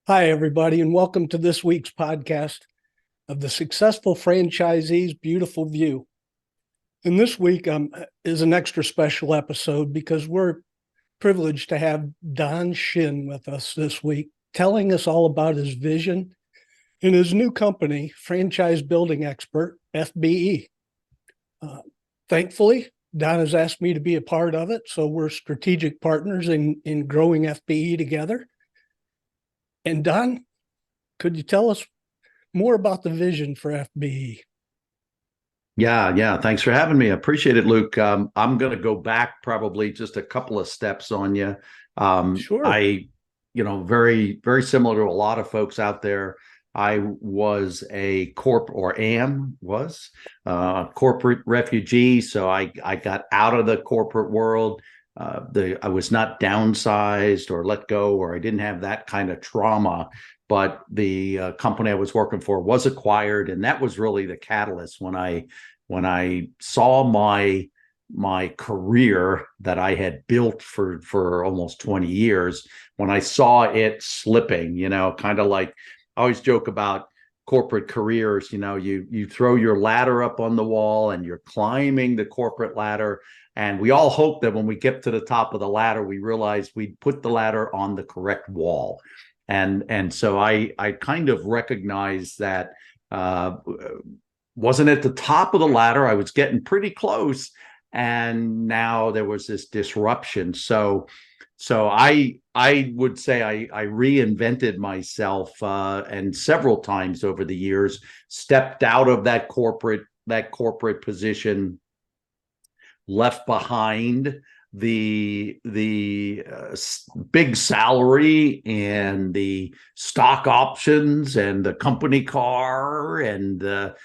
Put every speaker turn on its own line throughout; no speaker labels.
Hi, everybody, and welcome to this week's podcast of the Successful Franchisee's Beautiful View. And this week is an extra special episode because we're privileged to have Don Schin with us this week, telling us all about his vision and his new company, Franchise Building Expert, FBE. Thankfully, Don has asked me to be a part of it, so we're strategic partners in growing FBE together. And Don, could you tell us more about the vision for FBE?
Yeah. Thanks for having me. I appreciate it, Luke. I'm going to go back probably just a couple of steps on you.
Sure.
Very, very similar to a lot of folks out there. I was a corporate refugee. So I got out of the corporate world. I was not downsized or let go, or I didn't have that kind of trauma. But the company I was working for was acquired, and that was really the catalyst when I saw my career that I had built for almost 20 years, when I saw it slipping. Kind of like I always joke about corporate careers. You throw your ladder up on the wall and you're climbing the corporate ladder, and we all hope that when we get to the top of the ladder, we realize we put the ladder on the correct wall. And so I kind of recognized that wasn't at the top of the ladder. I was getting pretty close, and now there was this disruption. So I would say I reinvented myself, and several times over the years stepped out of that corporate position, left behind the big salary and the stock options and the company car and the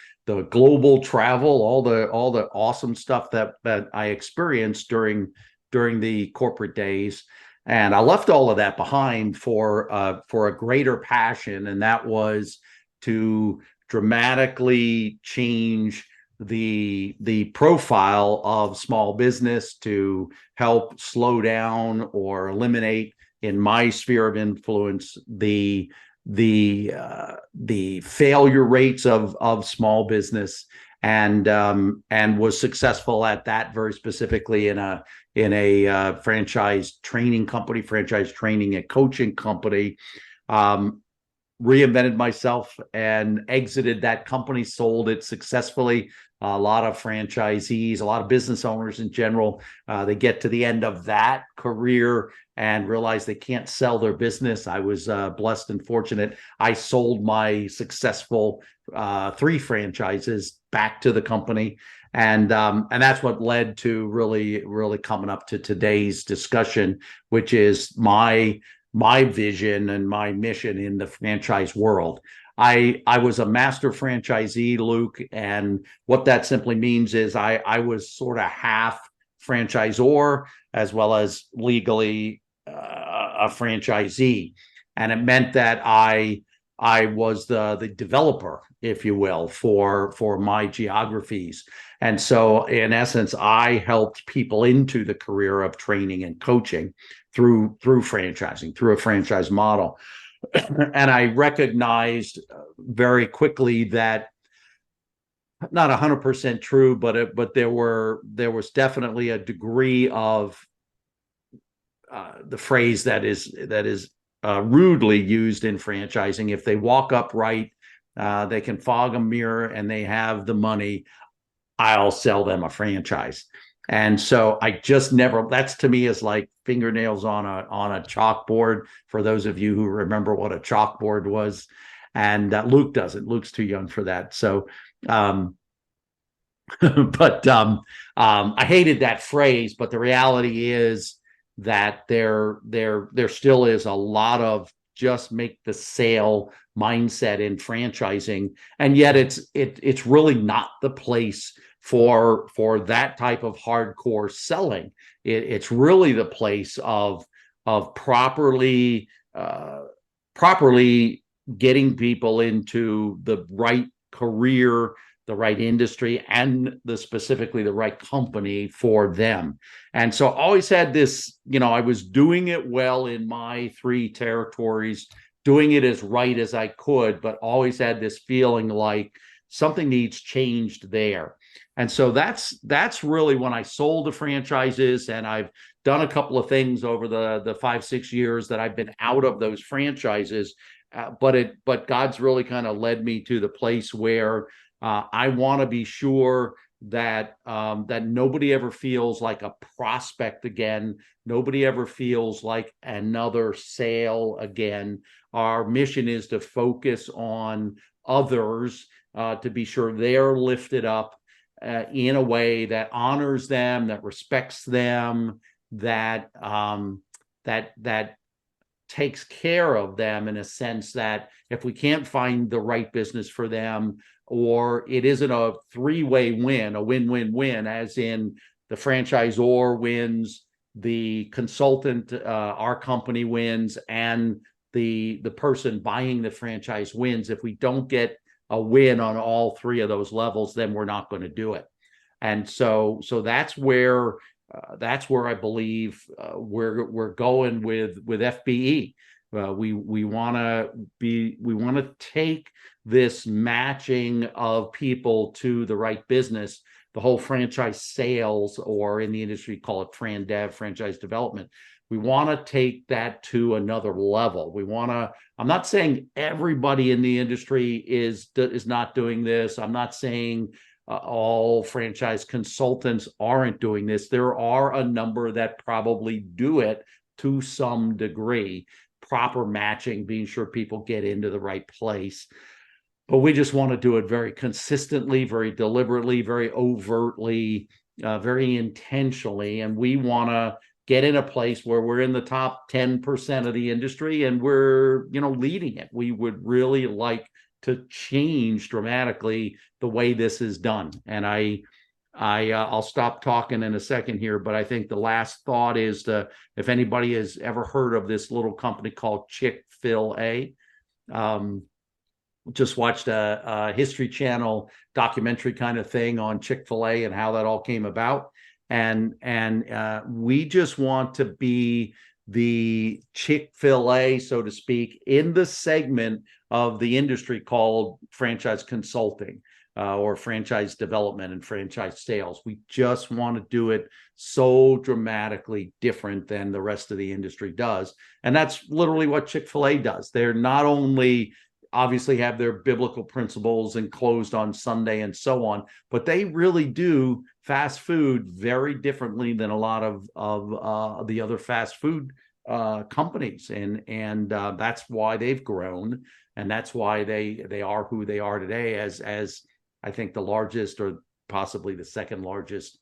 global travel, all the awesome stuff that I experienced during the corporate days. And I left all of that behind for a greater passion, and that was to dramatically change the profile of small business, to help slow down or eliminate, in my sphere of influence, the failure rates of small business, and was successful at that, very specifically in a franchise training company, franchise training and coaching company. Reinvented myself and exited that company, sold it successfully. A lot of franchisees, a lot of business owners in general, they get to the end of that career and realize they can't sell their business. I was blessed and fortunate. I sold my successful 3 franchises back to the company. And that's what led to really coming up to today's discussion, which is my vision and my mission in the franchise world. I was a master franchisee, Luke, and what that simply means is I was sort of half franchisor as well as legally a franchisee, and it meant that I was the developer, if you will, for my geographies. And so in essence, I helped people into the career of training and coaching through franchising, through a franchise model. And I recognized very quickly that, not 100% true, but there was definitely a degree of the phrase that is rudely used in franchising. If they walk upright, they can fog a mirror, and they have the money, I'll sell them a franchise. And so I just never, that's to me is like fingernails on a chalkboard, for those of you who remember what a chalkboard was. And Luke doesn't. Luke's too young for that. So, I hated that phrase, but the reality is that there still is a lot of just make the sale mindset in franchising, and yet it's really not the place for that type of hardcore selling. It's really the place of properly getting people into the right career, the right industry, and specifically the right company for them. And so I always had this, I was doing it well in my 3 territories, doing it as right as I could, but always had this feeling like something needs changed there. And so that's really when I sold the franchises, and I've done a couple of things over the 5-6 years that I've been out of those franchises. But God's really kind of led me to the place where I want to be sure that that nobody ever feels like a prospect again. Nobody ever feels like another sale again. Our mission is to focus on others, to be sure they're lifted up in a way that honors them, that respects them, that that takes care of them, in a sense that if we can't find the right business for them, or it isn't a three-way win, a win-win-win, as in the franchisor wins, the consultant, our company wins, and the person buying the franchise wins. If we don't get a win on all three of those levels, then we're not going to do it. And so that's where I believe we're going with FBE. We want to take this matching of people to the right business, the whole franchise sales, or in the industry call it fran dev, franchise development. We want to take that to another level. I'm not saying everybody in the industry is not doing this. I'm not saying all franchise consultants aren't doing this. There are a number that probably do it to some degree, proper matching, being sure people get into the right place. But we just want to do it very consistently, very deliberately, very overtly, very intentionally. And we want to get in a place where we're in the top 10% of the industry and we're, leading it. We would really like to change dramatically the way this is done. And I'll stop talking in a second here, but I think the last thought is if anybody has ever heard of this little company called Chick-fil-A, just watched a History Channel documentary kind of thing on Chick-fil-A and how that all came about. And we just want to be the Chick-fil-A, so to speak, in the segment of the industry called franchise consulting, or franchise development and franchise sales. We just want to do it so dramatically different than the rest of the industry does. And that's literally what Chick-fil-A does. They're not only obviously have their biblical principles and closed on Sunday and so on, but they really do fast food very differently than a lot of the other fast food companies, and that's why they've grown, and that's why they are who they are today, as I think the largest, or possibly the second largest,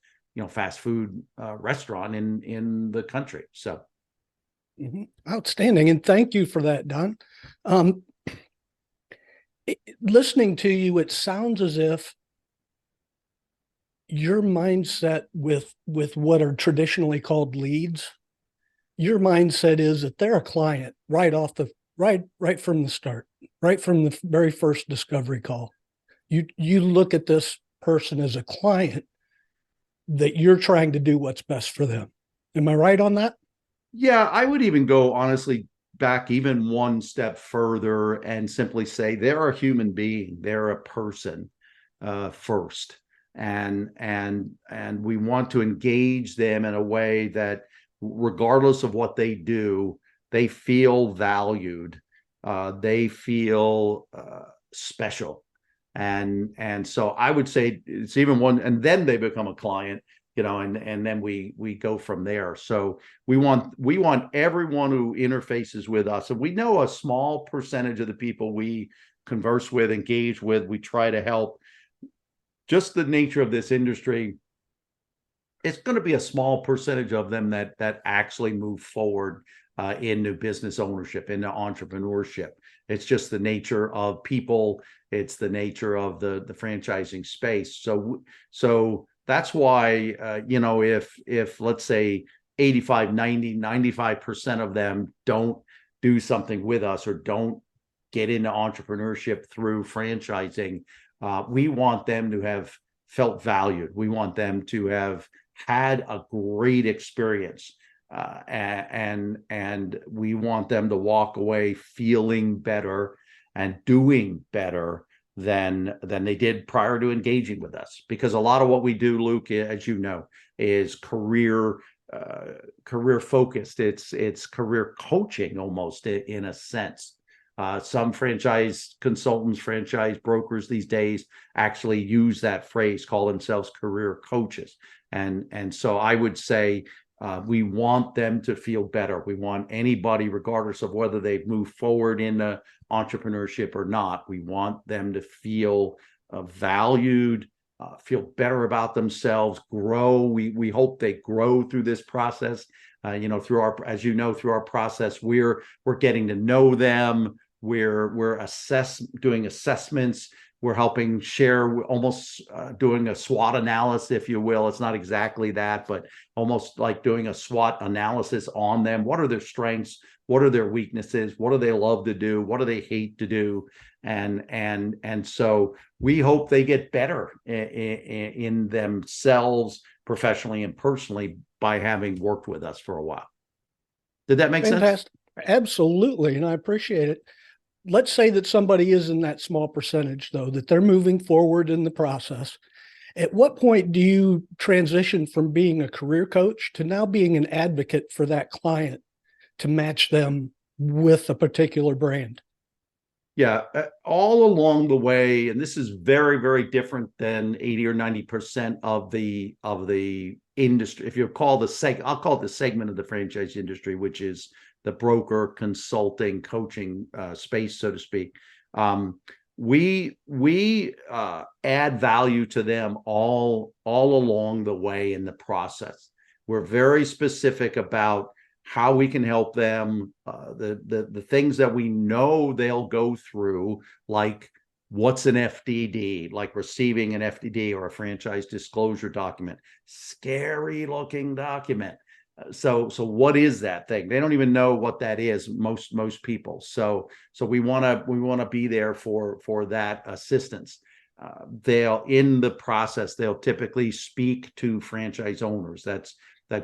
fast food restaurant in the country. So,
outstanding, and thank you for that, Don. Listening to you, it sounds as if your mindset with what are traditionally called leads, your mindset is that they're a client right from the start, right from the very first discovery call. You look at this person as a client that you're trying to do what's best for them. Am I right on that?
Yeah, I would even go honestly back even one step further and simply say they're a human being, they're a person first, and we want to engage them in a way that, regardless of what they do, they feel valued, they feel special, and so I would say it's even one, and then they become a client. And then we go from there. So we want everyone who interfaces with us, and we know a small percentage of the people we converse with, engage with, we try to help. Just the nature of this industry, it's going to be a small percentage of them that actually move forward in new business ownership, into entrepreneurship. It's just the nature of people. It's the nature of the franchising space. So that's why, if let's say 85, 90, 95% of them don't do something with us or don't get into entrepreneurship through franchising, we want them to have felt valued. We want them to have had a great experience. and we want them to walk away feeling better and doing better than they did prior to engaging with us. Because a lot of what we do, Luke, as you know, is career focused. It's career coaching almost in a sense. Some franchise consultants, franchise brokers these days actually use that phrase, call themselves career coaches. And so I would say we want them to feel better. We want anybody, regardless of whether they've moved forward in entrepreneurship or not, we want them to feel valued, feel better about themselves, grow. We hope they grow through this process. Through our process, we're getting to know them. We're doing assessments. We're helping share, almost doing a SWOT analysis, if you will. It's not exactly that, but almost like doing a SWOT analysis on them. What are their strengths? What are their weaknesses? What do they love to do? What do they hate to do? And so we hope they get better in themselves, professionally and personally, by having worked with us for a while. Did that make sense?
Fantastic. Absolutely. And I appreciate it. Let's say that somebody is in that small percentage, though, that they're moving forward in the process. At what point do you transition from being a career coach to now being an advocate for that client to match them with a particular brand?
Yeah, all along the way, and this is very, very different than 80 or 90% of the industry. If you call I'll call it the segment of the franchise industry, which is the broker, consulting, coaching space, so to speak. We add value to them all along the way in the process. We're very specific about how we can help them, the things that we know they'll go through, like what's an FDD, like receiving an FDD or a franchise disclosure document. Scary looking document. So what is that thing? They don't even know what that is, most people. So we want to be there for that assistance. In the process, they'll typically speak to franchise owners. That's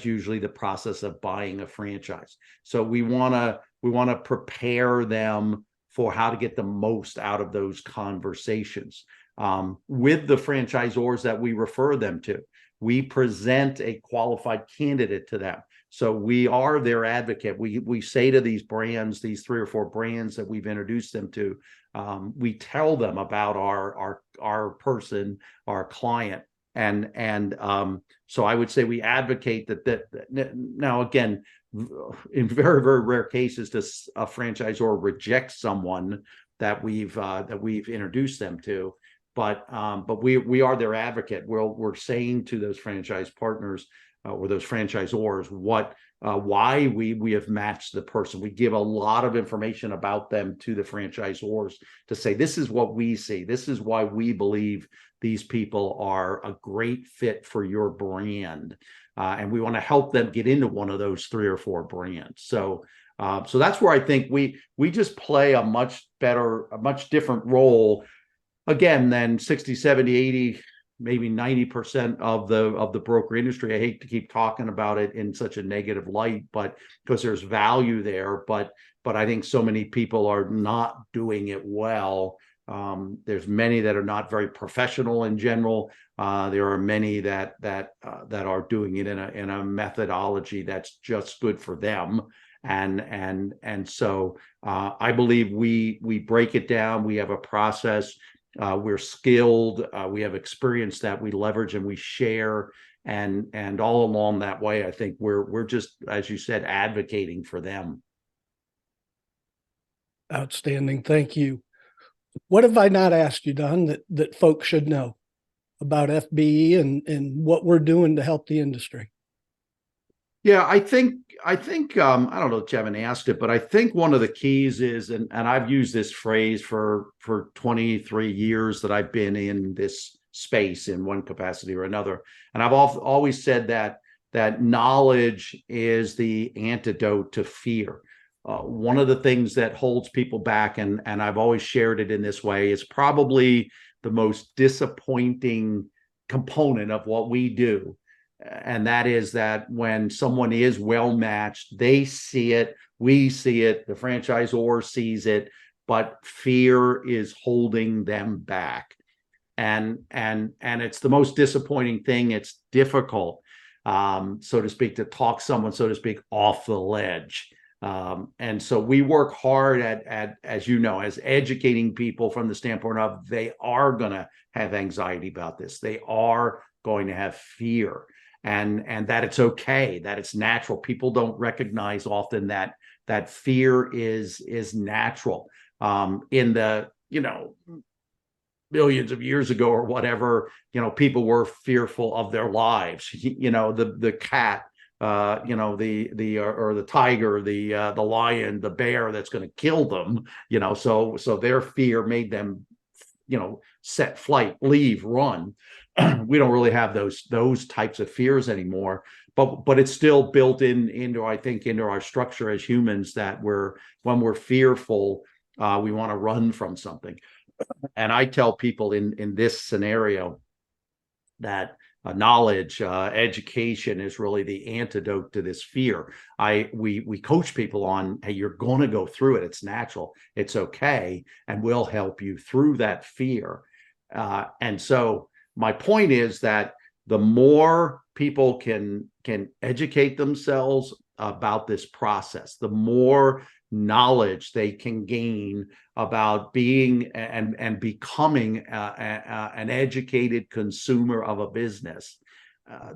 usually the process of buying a franchise. So we want to prepare them for how to get the most out of those conversations. With the franchisors that we refer them to, we present a qualified candidate to them. So we are their advocate. We say to these brands, these 3 or 4 brands that we've introduced them to, we tell them about our person, our client. And so I would say we advocate that now, again, in very, very rare cases, does a franchisor reject someone that we've introduced them to. But we are their advocate. We're saying to those franchise partners or those franchisors why we have matched the person. We give a lot of information about them to the franchisors to say, this is what we see. This is why we believe these people are a great fit for your brand. And we want to help them get into one of those 3 or 4 brands. So that's where I think we just play a much different role, again, than 60, 70, 80, maybe 90% of the broker industry. I hate to keep talking about it in such a negative light, but because there's value there, but I think so many people are not doing it well. There's many that are not very professional in general. There are many that are doing it in a methodology that's just good for them. And so I believe we break it down. We have a process. We're skilled. We have experience that we leverage and we share. And all along that way, I think we're just, as you said, advocating for them.
Outstanding. Thank you. What have I not asked you, Don, that folks should know about FBE and what we're doing to help the industry?
Yeah, I think I don't know if you haven't asked it, but I think one of the keys is, and I've used this phrase for 23 years that I've been in this space in one capacity or another, and I've always said that knowledge is the antidote to fear. One of the things that holds people back, and I've always shared it in this way, is probably the most disappointing component of what we do, And that is that when someone is well matched, they see it, we see it, the franchisor sees it, but fear is holding them back. And it's the most disappointing thing. It's difficult, so to speak, to talk someone, so to speak, off the ledge. And so we work hard at, as you know, as educating people from the standpoint of they are going to have anxiety about this. They are going to have fear, and that it's okay, that it's natural. People don't recognize often that fear is natural. In the, millions of years ago or whatever, people were fearful of their lives. The cat, the tiger, the lion, the bear that's going to kill them. So their fear made them, set flight, leave, run. We don't really have those types of fears anymore. But it's still built into our structure as humans, that when we're fearful, we want to run from something. And I tell people in this scenario that knowledge, education is really the antidote to this fear. We coach people on, hey, you're going to go through it. It's natural. It's okay. And we'll help you through that fear. And so my point is that the more people can educate themselves about this process, the more knowledge they can gain about being and becoming an educated consumer of a business,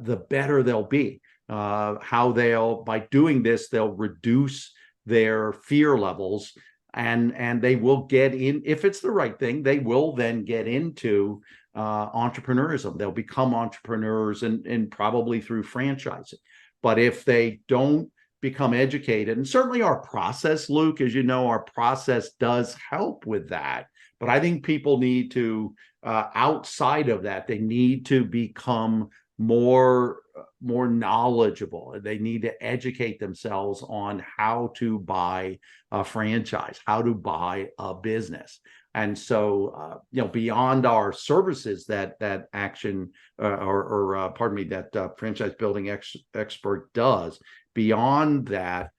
the better they'll be. By doing this, they'll reduce their fear levels, and they will get in. If it's the right thing, they will then get into entrepreneurism. They'll become entrepreneurs, and probably through franchising. But if they don't become educated, and certainly our process, Luke, as you know, our process does help with that. But I think people need to, outside of that, they need to become more knowledgeable. They need to educate themselves on how to buy a franchise, how to buy a business. And so, beyond our services that Action that franchise building expert does, beyond that,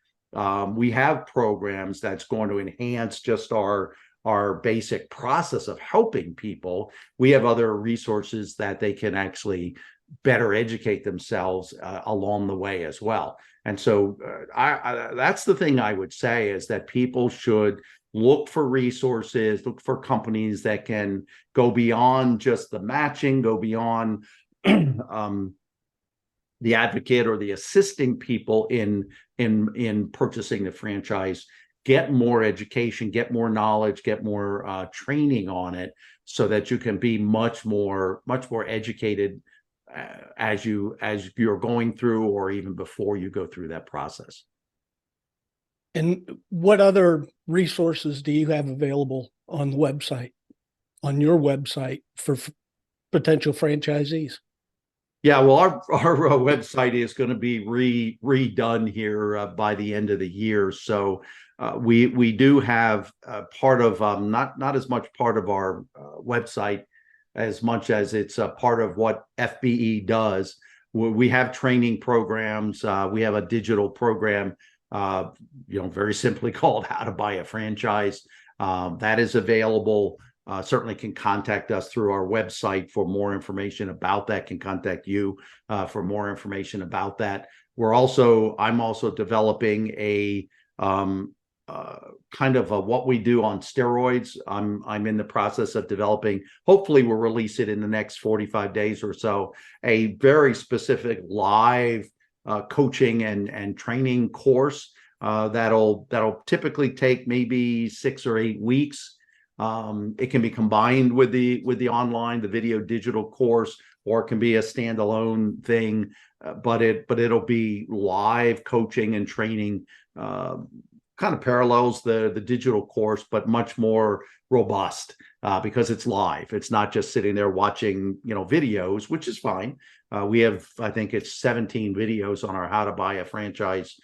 we have programs that's going to enhance just our basic process of helping people. We have other resources that they can actually better educate themselves along the way as well. And so that's the thing I would say, is that people should look for resources, look for companies that can go beyond just the matching, go beyond the advocate or the assisting people in purchasing the franchise. Get more education, get more knowledge, get more training on it, so that you can be much more educated as you're going through, or even before you go through that process.
And what other resources do you have available on the website, on your website, for potential franchisees?
Yeah, well, our website is going to be redone here by the end of the year. So we do have part of not as much part of our website as much as it's a part of what FBE does. We have training programs. We have a digital program, very simply called How to Buy a Franchise. That is available. Certainly can contact us through our website for more information about that, can contact you for more information about that. I'm also developing a kind of what we do on steroids. I'm in the process of developing, hopefully we'll release it in the next 45 days or so, a very specific live coaching and training course that'll typically take maybe 6 or 8 weeks. It can be combined with the online, the video digital course, or it can be a standalone thing, but it'll be live coaching and training, kind of parallels the digital course, but much more robust because it's live. It's not just sitting there watching videos, which is fine. We have, I think it's 17 videos on our How to Buy a Franchise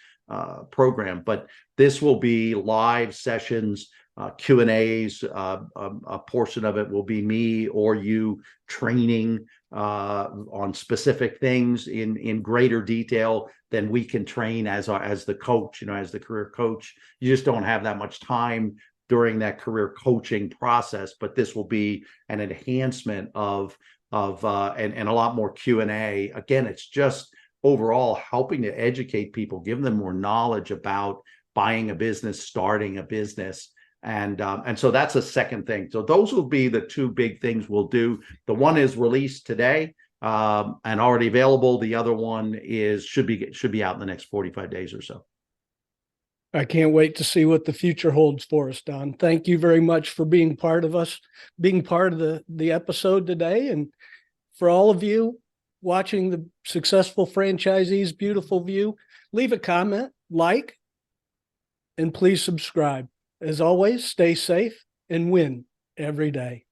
program, but this will be live sessions, Q&As. A portion of it will be me or you training on specific things in greater detail than we can train as the coach, as the career coach. You just don't have that much time during that career coaching process, but this will be an enhancement of and a lot more Q&A. Again, it's just overall helping to educate people, giving them more knowledge about buying a business, starting a business. And so that's a second thing. So those will be the two big things we'll do. The one is released today and already available. The other one should be out in the next 45 days or so.
I can't wait to see what the future holds for us, Don. Thank you very much for being part of the episode today. And for all of you watching the Successful Franchisees Beautiful View, leave a comment, like, and please subscribe. As always, stay safe and win every day.